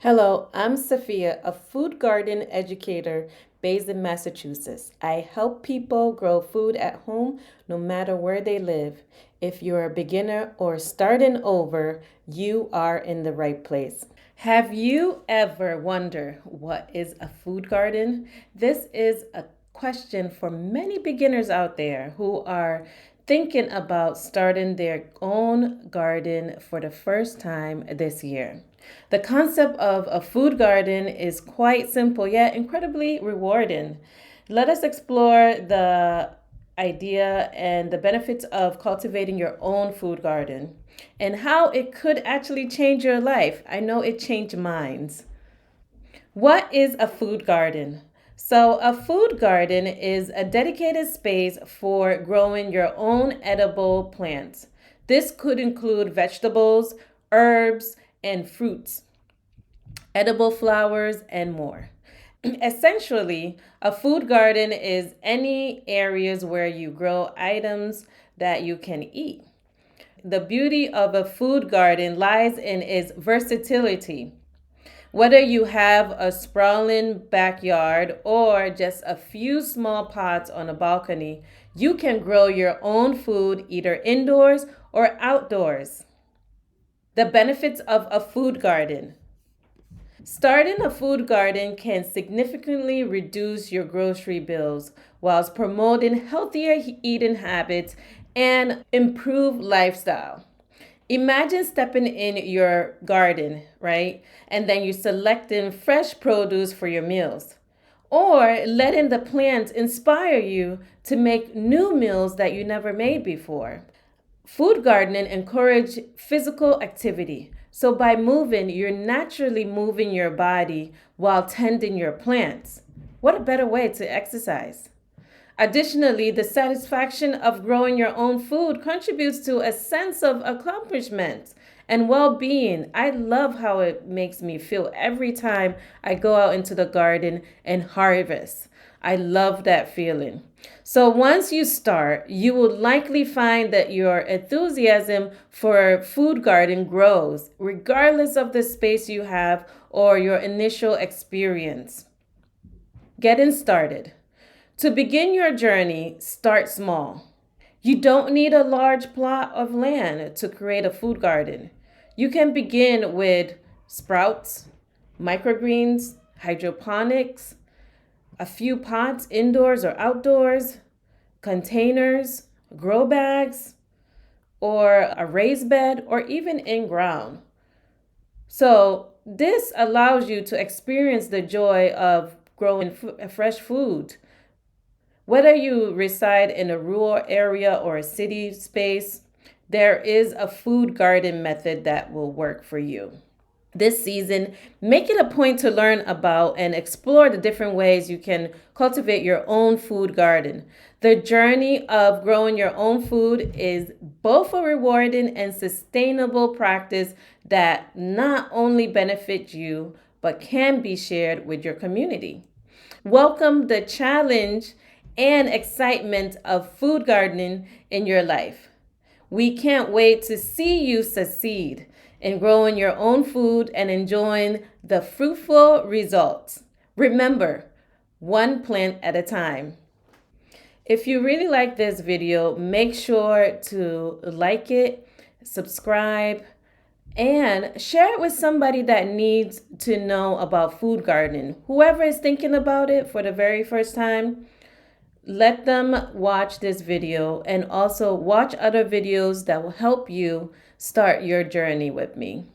Hello, I'm Sophia, a food garden educator based in Massachusetts. I help people grow food at home no matter where they live. If you're a beginner or starting over, you are in the right place. Have you ever wondered what is a food garden? This is a question for many beginners out there who are thinking about starting their own garden for the first time this year. The concept of a food garden is quite simple yet incredibly rewarding. Let us explore the idea and the benefits of cultivating your own food garden and how it could actually change your life. I know it changed mine. What is a food garden? So, a food garden is a dedicated space for growing your own edible plants. This could include vegetables, herbs, and fruits, edible flowers, and more. Essentially, a food garden is any areas where you grow items that you can eat. The beauty of a food garden lies in its versatility. Whether you have a sprawling backyard or just a few small pots on a balcony, you can grow your own food either indoors or outdoors. The benefits of a food garden. Starting a food garden can significantly reduce your grocery bills whilst promoting healthier eating habits and improved lifestyle. Imagine stepping in your garden, right? And then you're selecting fresh produce for your meals. Or letting the plants inspire you to make new meals that you never made before. Food gardening encourage physical activity. So by moving, you're naturally moving your body while tending your plants. What a better way to exercise. Additionally, the satisfaction of growing your own food contributes to a sense of accomplishment and well being. I love how it makes me feel every time I go out into the garden and harvest. I love that feeling. So, once you start, you will likely find that your enthusiasm for food garden grows, regardless of the space you have or your initial experience. Getting started. To begin your journey, start small. You don't need a large plot of land to create a food garden. You can begin with sprouts, microgreens, hydroponics, a few pots indoors or outdoors, containers, grow bags, or a raised bed, or even in ground. So, this allows you to experience the joy of growing fresh food. Whether you reside in a rural area or a city space, there is a food garden method that will work for you. This season, make it a point to learn about and explore the different ways you can cultivate your own food garden. The journey of growing your own food is both a rewarding and sustainable practice that not only benefits you, but can be shared with your community. Welcome the challenge and excitement of food gardening in your life. We can't wait to see you succeed in growing your own food and enjoying the fruitful results. Remember, one plant at a time. If you really like this video, make sure to like it, subscribe, and share it with somebody that needs to know about food gardening. Whoever is thinking about it for the very first time, let them watch this video and also watch other videos that will help you start your journey with me.